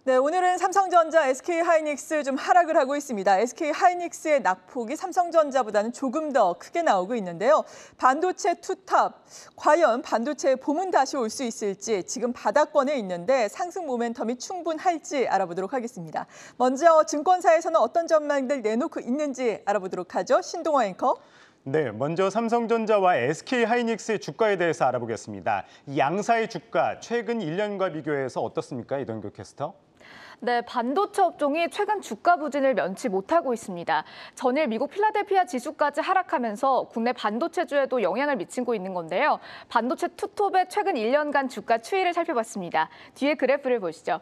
네, 오늘은 삼성전자, SK하이닉스 좀 하락을 하고 있습니다. SK하이닉스의 낙폭이 삼성전자보다는 조금 더 크게 나오고 있는데요. 반도체 투탑, 과연 반도체의 봄은 다시 올 수 있을지 지금 바닥권에 있는데 상승 모멘텀이 충분할지 알아보도록 하겠습니다. 먼저 증권사에서는 어떤 전망들 내놓고 있는지 알아보도록 하죠. 신동호 앵커. 네, 먼저 삼성전자와 SK하이닉스의 주가에 대해서 알아보겠습니다. 이 양사의 주가 최근 1년과 비교해서 어떻습니까, 이동규 캐스터? 네, 반도체 업종이 최근 주가 부진을 면치 못하고 있습니다. 전일 미국 필라델피아 지수까지 하락하면서 국내 반도체주에도 영향을 미치고 있는 건데요. 반도체 투톱의 최근 1년간 주가 추이를 살펴봤습니다. 뒤에 그래프를 보시죠.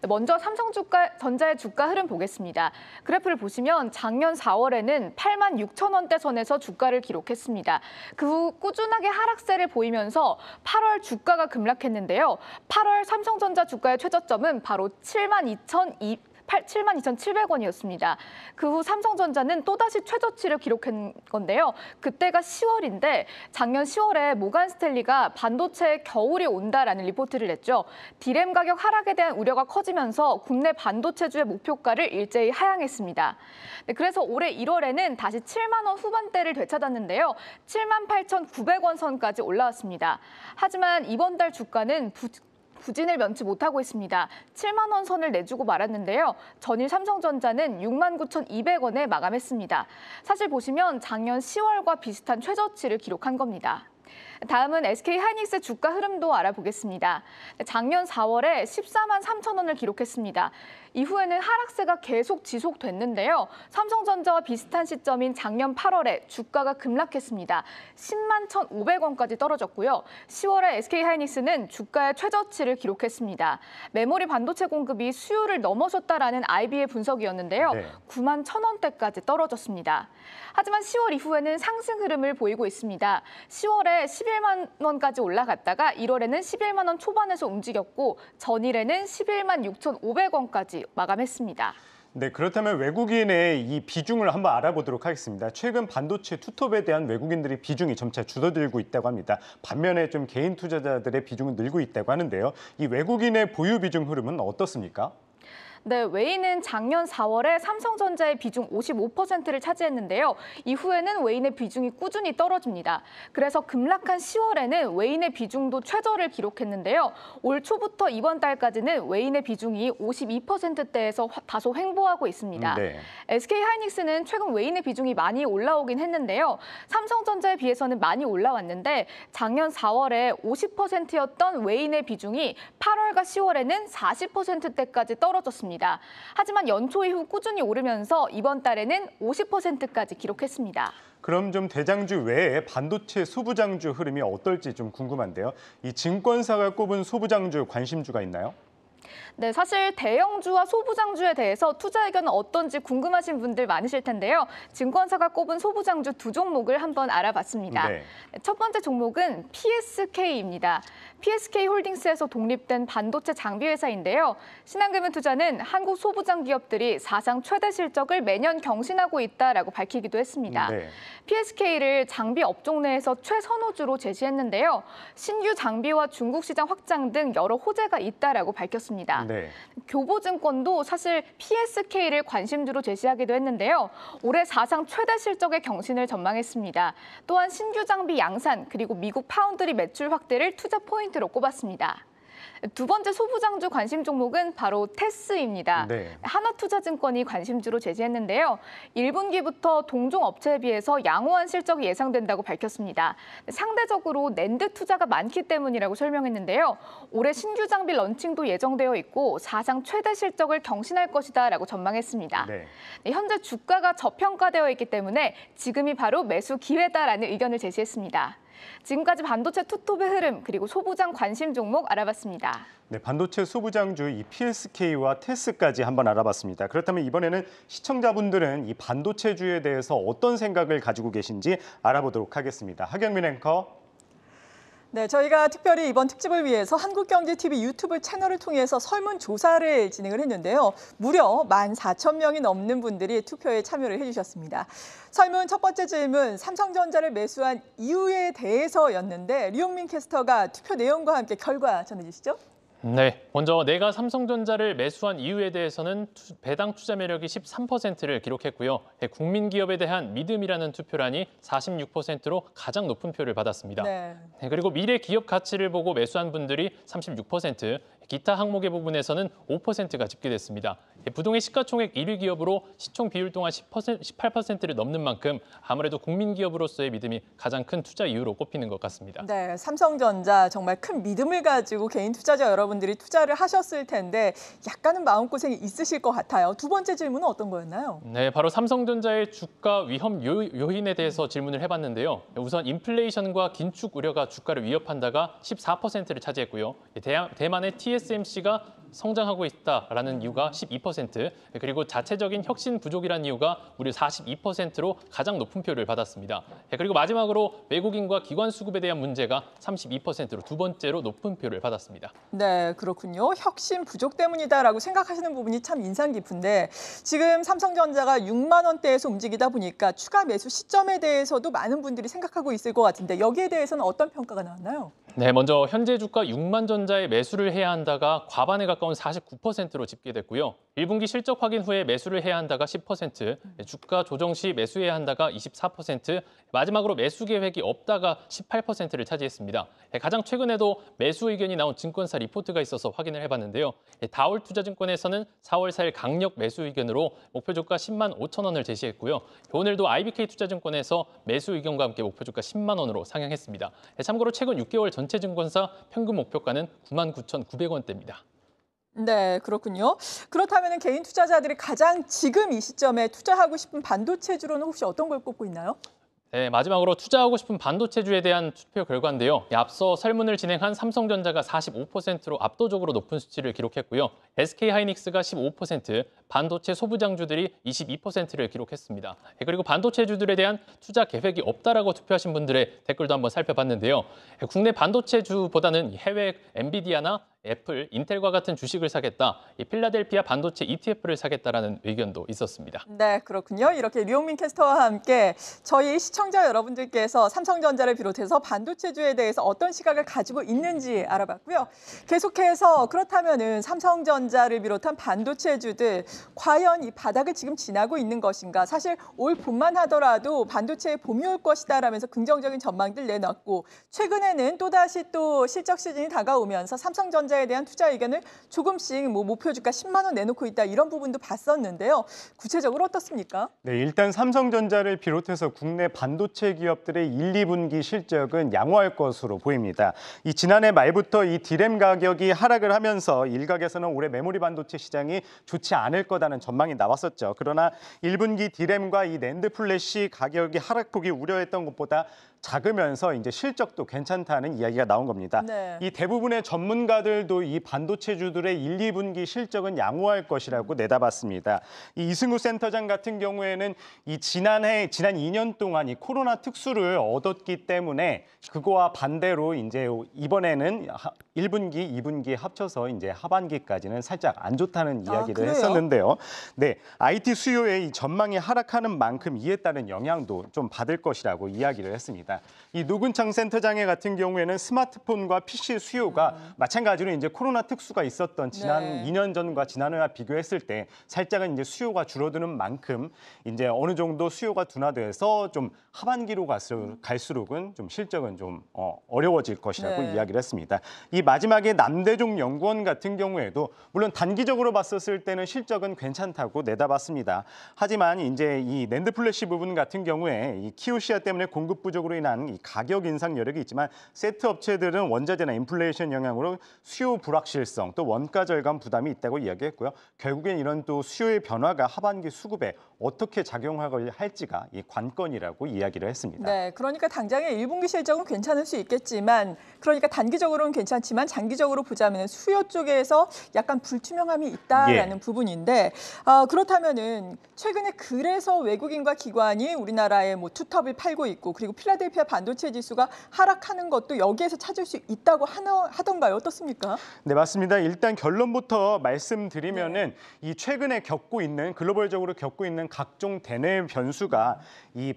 먼저 삼성전자의 주가 흐름 보겠습니다. 그래프를 보시면 작년 4월에는 8만 6천 원대 선에서 주가를 기록했습니다. 그 후 꾸준하게 하락세를 보이면서 8월 주가가 급락했는데요. 8월 삼성전자 주가의 최저점은 바로 72,700원이었습니다. 그 후 삼성전자는 또다시 최저치를 기록한 건데요. 그때가 10월인데 작년 10월에 모간 스탠리가 반도체에 겨울이 온다라는 리포트를 냈죠. 디램 가격 하락에 대한 우려가 커지면서 국내 반도체주의 목표가를 일제히 하향했습니다. 네, 그래서 올해 1월에는 다시 7만 원 후반대를 되찾았는데요. 78,900원 선까지 올라왔습니다. 하지만 이번 달 주가는 부진을 면치 못하고 있습니다. 7만 원 선을 내주고 말았는데요. 전일 삼성전자는 69,200원에 마감했습니다. 사실 보시면 작년 10월과 비슷한 최저치를 기록한 겁니다. 다음은 SK하이닉스 주가 흐름도 알아보겠습니다. 작년 4월에 14만 3천 원을 기록했습니다. 이후에는 하락세가 계속 지속됐는데요. 삼성전자와 비슷한 시점인 작년 8월에 주가가 급락했습니다. 10만 1,500원까지 떨어졌고요. 10월에 SK하이닉스는 주가의 최저치를 기록했습니다. 메모리 반도체 공급이 수요를 넘어섰다라는 IB의 분석이었는데요. 9만 1,000원대까지 떨어졌습니다. 하지만 10월 이후에는 상승 흐름을 보이고 있습니다. 10월에 11만 원까지 올라갔다가 1월에는 11만 원 초반에서 움직였고 전일에는 11만 6,500원까지 마감했습니다. 네, 그렇다면 외국인의 이 비중을 한번 알아보도록 하겠습니다. 최근 반도체 투톱에 대한 외국인들의 비중이 점차 줄어들고 있다고 합니다. 반면에 좀 개인 투자자들의 비중은 늘고 있다고 하는데요. 이 외국인의 보유 비중 흐름은 어떻습니까? 네, 웨이는 작년 4월에 삼성전자의 비중 55%를 차지했는데요. 이후에는 웨인의 비중이 꾸준히 떨어집니다. 그래서 급락한 10월에는 웨인의 비중도 최저를 기록했는데요. 올 초부터 이번 달까지는 웨인의 비중이 52%대에서 다소 횡보하고 있습니다. SK하이닉스는 최근 웨인의 비중이 많이 올라오긴 했는데요. 삼성전자에 비해서는 많이 올라왔는데 작년 4월에 50%였던 웨인의 비중이 8월과 10월에는 40%대까지 떨어졌습니다. 하지만 연초 이후 꾸준히 오르면서 이번 달에는 50%까지 기록했습니다. 그럼 좀 대장주 외에 반도체 소부장주 흐름이 어떨지 좀 궁금한데요. 이 증권사가 꼽은 소부장주 관심주가 있나요? 네, 사실 대형주와 소부장주에 대해서 투자 의견은 어떤지 궁금하신 분들 많으실 텐데요. 증권사가 꼽은 소부장주 두 종목을 한번 알아봤습니다. 첫 번째 종목은 PSK입니다. PSK홀딩스에서 독립된 반도체 장비 회사인데요. 신한금융투자는 한국 소부장 기업들이 사상 최대 실적을 매년 경신하고 있다라고 밝히기도 했습니다. PSK를 장비 업종 내에서 최선호주로 제시했는데요. 신규 장비와 중국 시장 확장 등 여러 호재가 있다라고 밝혔습니다. 교보증권도 사실 PSK를 관심주로 제시하기도 했는데요. 올해 사상 최대 실적의 경신을 전망했습니다. 또한 신규 장비 양산 그리고 미국 파운드리 매출 확대를 투자 포인트로 꼽았습니다. 두 번째 소부장주 관심 종목은 바로 테스입니다. 하나투자증권이 관심주로 제시했는데요. 1분기부터 동종 업체에 비해서 양호한 실적이 예상된다고 밝혔습니다. 상대적으로 낸드 투자가 많기 때문이라고 설명했는데요. 올해 신규 장비 런칭도 예정되어 있고 사상 최대 실적을 경신할 것이다라고 전망했습니다. 현재 주가가 저평가되어 있기 때문에 지금이 바로 매수 기회다라는 의견을 제시했습니다. 지금까지 반도체 투톱의 흐름 그리고 소부장 관심 종목 알아봤습니다. 네, 반도체 소부장주 이 PSK와 테스까지 한번 알아봤습니다. 그렇다면 이번에는 시청자분들은 이 반도체주에 대해서 어떤 생각을 가지고 계신지 알아보도록 하겠습니다. 하경민 앵커. 네, 저희가 특별히 이번 특집을 위해서 한국경제TV 유튜브 채널을 통해서 설문조사를 진행을 했는데요. 무려 14,000명이 넘는 분들이 투표에 참여를 해주셨습니다. 설문 첫 번째 질문, 삼성전자를 매수한 이유에 대해서였는데 류용민 캐스터가 투표 내용과 함께 결과 전해주시죠. 네, 먼저 내가 삼성전자를 매수한 이유에 대해서는 배당 투자 매력이 13%를 기록했고요. 국민기업에 대한 믿음이라는 투표란이 46%로 가장 높은 표를 받았습니다. 네. 그리고 미래 기업 가치를 보고 매수한 분들이 36%, 기타 항목의 부분에서는 5%가 집계됐습니다. 부동의 시가총액 1위 기업으로 시총 비율 또한 18%를 넘는 만큼 아무래도 국민기업으로서의 믿음이 가장 큰 투자 이유로 꼽히는 것 같습니다. 네, 삼성전자 정말 큰 믿음을 가지고 개인 투자자 여러분들이 투자를 하셨을 텐데 약간은 마음고생이 있으실 것 같아요. 두 번째 질문은 어떤 거였나요? 네, 바로 삼성전자의 주가 위험 요인에 대해서 질문을 해봤는데요. 우선 인플레이션과 긴축 우려가 주가를 위협한다가 14%를 차지했고요. 대만의 TSMC가 성장하고 있다라는 이유가 12%, 그리고 자체적인 혁신 부족이라는 이유가 무려 42%로 가장 높은 표를 받았습니다. 그리고 마지막으로 외국인과 기관 수급에 대한 문제가 32%로 두 번째로 높은 표를 받았습니다. 네, 그렇군요. 혁신 부족 때문이다라고 생각하시는 부분이 참 인상 깊은데 지금 삼성전자가 6만 원대에서 움직이다 보니까 추가 매수 시점에 대해서도 많은 분들이 생각하고 있을 것 같은데 여기에 대해서는 어떤 평가가 나왔나요? 네, 먼저 현재 주가 6만 전자에 매수를 해야 한다가 과반에 가까운 49%로 집계됐고요. 1분기 실적 확인 후에 매수를 해야 한다가 10%, 주가 조정 시 매수해야 한다가 24%, 마지막으로 매수 계획이 없다가 18%를 차지했습니다. 가장 최근에도 매수 의견이 나온 증권사 리포트가 있어서 확인을 해봤는데요. 다올투자증권에서는 4월 4일 강력 매수 의견으로 목표 주가 10만 5천 원을 제시했고요. 오늘도 IBK투자증권에서 매수 의견과 함께 목표 주가 10만 원으로 상향했습니다. 참고로 최근 6개월 전체 증권사 평균 목표가는 99,900원대입니다. 네, 그렇군요. 그렇다면 개인 투자자들이 가장 지금 이 시점에 투자하고 싶은 반도체주로는 혹시 어떤 걸 꼽고 있나요? 네, 마지막으로 투자하고 싶은 반도체주에 대한 투표 결과인데요. 앞서 설문을 진행한 삼성전자가 45%로 압도적으로 높은 수치를 기록했고요. SK하이닉스가 15%, 반도체 소부장주들이 22%를 기록했습니다. 그리고 반도체주들에 대한 투자 계획이 없다라고 투표하신 분들의 댓글도 한번 살펴봤는데요. 국내 반도체주보다는 해외 엔비디아나 애플, 인텔과 같은 주식을 사겠다, 필라델피아 반도체 ETF를 사겠다라는 의견도 있었습니다. 네, 그렇군요. 이렇게 류용민 캐스터와 함께 저희 시청자 여러분들께서 삼성전자를 비롯해서 반도체주에 대해서 어떤 시각을 가지고 있는지 알아봤고요. 계속해서 그렇다면은 삼성전자를 비롯한 반도체주들 과연 이 바닥을 지금 지나고 있는 것인가? 사실 올 봄만 하더라도 반도체에 봄이 올 것이다라면서 긍정적인 전망들 내놨고 최근에는 또다시 또 실적 시즌이 다가오면서 삼성전자에 대한 투자 의견을 조금씩 목표 주가 10만 원 내놓고 있다 이런 부분도 봤었는데요. 구체적으로 어떻습니까? 네, 일단 삼성전자를 비롯해서 국내 반도체 기업들의 1, 2분기 실적은 양호할 것으로 보입니다. 이 지난해 말부터 이 디램 가격이 하락을 하면서 일각에서는 올해 메모리 반도체 시장이 좋지 않을 거다는 전망이 나왔었죠. 그러나 1분기 디램과 이 낸드 플래시 가격이 하락폭이 우려했던 것보다 작으면서 이제 실적도 괜찮다는 이야기가 나온 겁니다. 네. 이 대부분의 전문가들도 이 반도체주들의 1, 2분기 실적은 양호할 것이라고 내다봤습니다. 이 이승우 센터장 같은 경우에는 이 지난 2년 동안 이 코로나 특수를 얻었기 때문에 그거와 반대로 이제 이번에는 1분기, 2분기 합쳐서 이제 하반기까지는 살짝 안 좋다는 이야기를 그래요? 했었는데요. 네, IT 수요의 이 전망이 하락하는 만큼 이에 따른 영향도 좀 받을 것이라고 이야기를 했습니다. 이 노근창 센터장의 같은 경우에는 스마트폰과 PC 수요가 마찬가지로 이제 코로나 특수가 있었던 지난 네. 2년 전과 지난해와 비교했을 때 살짝은 이제 수요가 줄어드는 만큼 이제 어느 정도 수요가 둔화돼서 좀 하반기로 갈수록은 좀 실적은 좀 어려워질 것이라고 네. 이야기를 했습니다. 이 마지막에 남대종 연구원 같은 경우에도 물론 단기적으로 봤었을 때는 실적은 괜찮다고 내다봤습니다. 하지만 이제 이 낸드 플래시 부분 같은 경우에 이 키오시아 때문에 공급 부족으로 인한 이 가격 인상 여력이 있지만 세트 업체들은 원자재나 인플레이션 영향으로 수요 불확실성 또 원가 절감 부담이 있다고 이야기했고요. 결국엔 이런 또 수요의 변화가 하반기 수급에 어떻게 작용할지가 이 관건이라고 이야기를 했습니다. 네, 그러니까 당장의 1분기 실적은 괜찮을 수 있겠지만 그러니까 단기적으로는 괜찮지만 장기적으로 보자면 수요 쪽에서 약간 불투명함이 있다라는 부분인데 그렇다면은 최근에 그래서 외국인과 기관이 우리나라에 뭐 투톱을 팔고 있고 그리고 필라델피아 필라델피아 반도체 지수가 하락하는 것도 여기에서 찾을 수 있다고 하던가요? 어떻습니까? 네, 맞습니다. 일단 결론부터 말씀드리면은 이 최근에 글로벌적으로 겪고 있는 각종 대내 변수가 이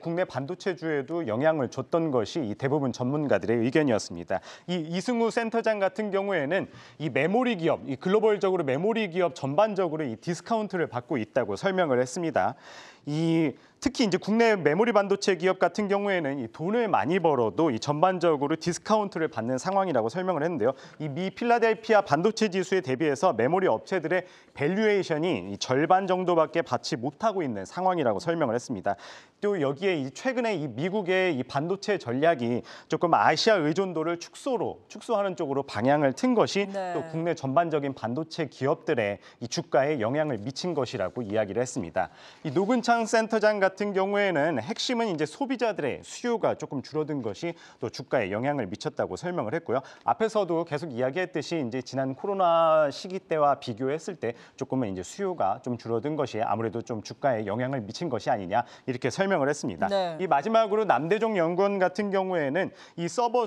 국내 반도체주에도 영향을 줬던 것이 이 대부분 전문가들의 의견이었습니다. 이 이승우 센터장 같은 경우에는 이 메모리 기업, 이 글로벌적으로 메모리 기업 전반적으로 이 디스카운트를 받고 있다고 설명을 했습니다. 특히 이제 국내 메모리 반도체 기업 같은 경우에는 이 돈을 많이 벌어도 이 전반적으로 디스카운트를 받는 상황이라고 설명을 했는데요. 이 미 필라델피아 반도체 지수에 대비해서 메모리 업체들의 밸류에이션이 이 절반 정도밖에 받지 못하고 있는 상황이라고 설명을 했습니다. 또 여기에 최근에 이 미국의 이 반도체 전략이 조금 아시아 의존도를 축소하는 쪽으로 방향을 튼 것이 네. 또 국내 전반적인 반도체 기업들의 이 주가에 영향을 미친 것이라고 이야기를 했습니다. 이 노근창 센터장 같은 경우에는 핵심은 이제 소비자들의 수요가 조금 줄어든 것이 또 주가에 영향을 미쳤다고 설명을 했고요. 앞에서도 계속 이야기했듯이 이제 지난 코로나 시기 때와 비교했을 때 조금은 이제 수요가 좀 줄어든 것이 아무래도 좀 주가에 영향을 미친 것이 아니냐 이렇게 설명을 했습니다. 네. 이 마지막으로 남대종 연구원 같은 경우에는 이 서버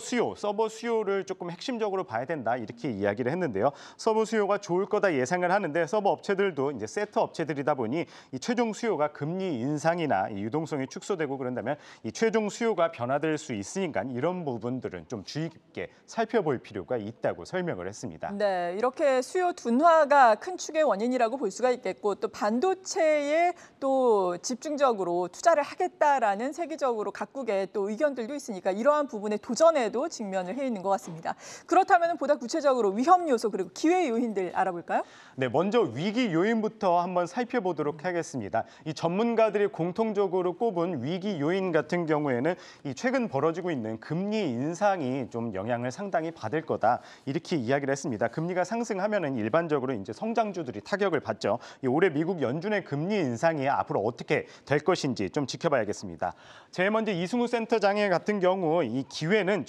수요를 조금 핵심적으로 봐야 된다 이렇게 이야기를 했는데요. 서버 수요가 좋을 거다 예상을 하는데 서버 업체들도 이제 세터 업체들이다 보니 이 최종 수요가 금리 인상이나 이 유동성이 축소되고 그런다면 이 최종 수요가 변화될 수 있으니까 이런 부분들은 좀 주의 깊게 살펴볼 필요가 있다고 설명을 했습니다. 네, 이렇게 수요 둔화가 큰 축의 원인이라고 볼 수가 있겠고 또 반도체에 또 집중적으로 투자를 하겠다라는 세계적으로 각국의 또 의견들도 있으니까 이러한 부분의 도전에도 직면을 해 있는 것 같습니다. 그렇다면 보다 구체적으로 위험 요소 그리고 기회 요인들 알아볼까요? 네, 먼저 위기 요인부터 한번 살펴보도록 하겠습니다. 이 전문가들이 공통적으로 꼽은 위기 요인 같은 경우에는 이 최근 벌어지고 있는 금리 인상이 좀 영향을 상당히 받을 거다 이렇게 이야기를 했습니다. 금리가 상승하면은 일반적으로 이제 성장주들이 타격을 받죠. 이 올해 미국 연준의 금리 인상이 앞으로 어떻게 될 것인지 좀 지켜봐야겠습니다. 제일 먼저 이승우 센터장 같은 경우 이 기회는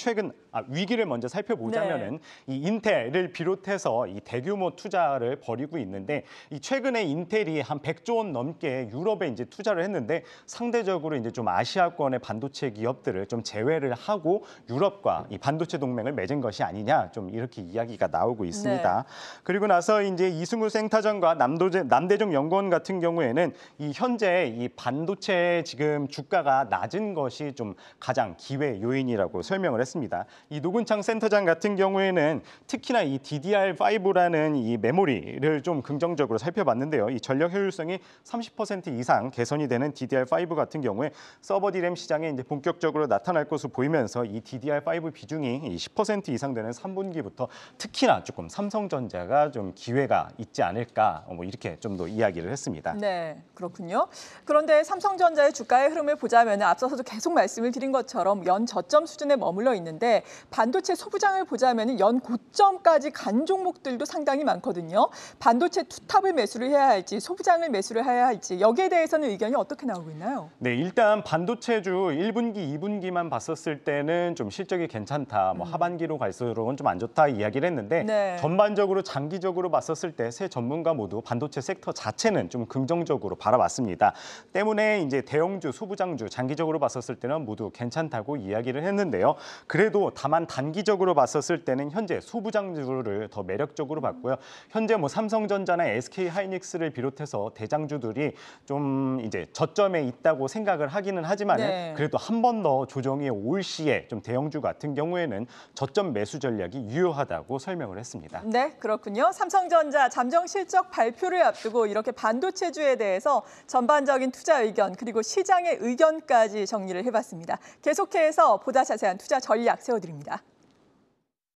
위기를 먼저 살펴보자면은 이 인텔을 비롯해서 이 대규모 투자를 벌이고 있는데 이 최근에 인텔이 한 100조 원 넘게 유럽에 이제 투자를 했는데 상대적으로 이제 좀 아시아권의 반도체 기업들을 좀 제외를 하고 유럽과 이 반도체 동맹을 맺은 것이 아니냐 좀 이렇게 이야기가 나오고 있습니다. 네. 그리고 나서 이제 이승우 센터장과 남대종 연구원 같은 경우에는 이 현재 이 반도체 지금 주가가 낮은 것이 좀 가장 기회 요인이라고 설명을 했습니다. 이 노근창 센터장 같은 경우에는 특히나 이 DDR5라는 이 메모리를 좀 긍정적으로 살펴봤는데요. 이 전력 효율성이 30% 이상 개선이 되는 DDR5 같은 경우에 서버 D램 시장에 이제 본격적으로 나타날 것으로 보이면서 이 DDR5 비중이 10% 이상 되는 3분기부터 특히나 조금 삼성전자가 좀 기회가 있지 않을까 뭐 이렇게 좀 더 이야기를 했습니다. 네, 그렇군요. 그런데 삼성전자의 주가의 흐름을 보자면 앞서서도 계속 말씀을 드린 것처럼 연 저점 수준에 머물러 있는데 반도체 소부장을 보자면 연 고점까지 간 종목들도 상당히 많거든요. 반도체 투탑을 매수를 해야 할지 소부장을 매수를 해야 할지 여기에 대해서는 의견이 어떻게 나오고 있나요? 네, 일단 반도체주 1분기, 2분기만 봤었을 때는 좀 실적이 괜찮다. 뭐 하반기로 갈수록은 좀 안 좋다 이야기를 했는데 네. 전반적으로 장기적으로 봤었을 때 세 전문가 모두 반도체 섹터 자체는 좀 긍정적으로 바라봤습니다. 때문에 이제 대형주, 소부장주 장기적으로 봤었을 때는 모두 괜찮다고 이야기를 했는데요. 그래도 다만 단기적으로 봤었을 때는 현재 소부장주를 더 매력적으로 봤고요. 현재 뭐 삼성전자나 SK하이닉스를 비롯해서 대장주들이 좀 이제 저점에 있다고 생각을 하기는 하지만은 네. 그래도 한 번 더 조정이 올 시에 좀 대형주 같은 경우에는 저점 매수 전략이 유효하다고 설명을 했습니다. 네, 그렇군요. 삼성전자 잠정 실적 발표를 앞두고 이렇게 반도체주에 대해서 전반적인 투자 의견 그리고 시장의 의견까지 정리를 해봤습니다. 계속해서 보다 자세한 투자 전략 세워드립니다.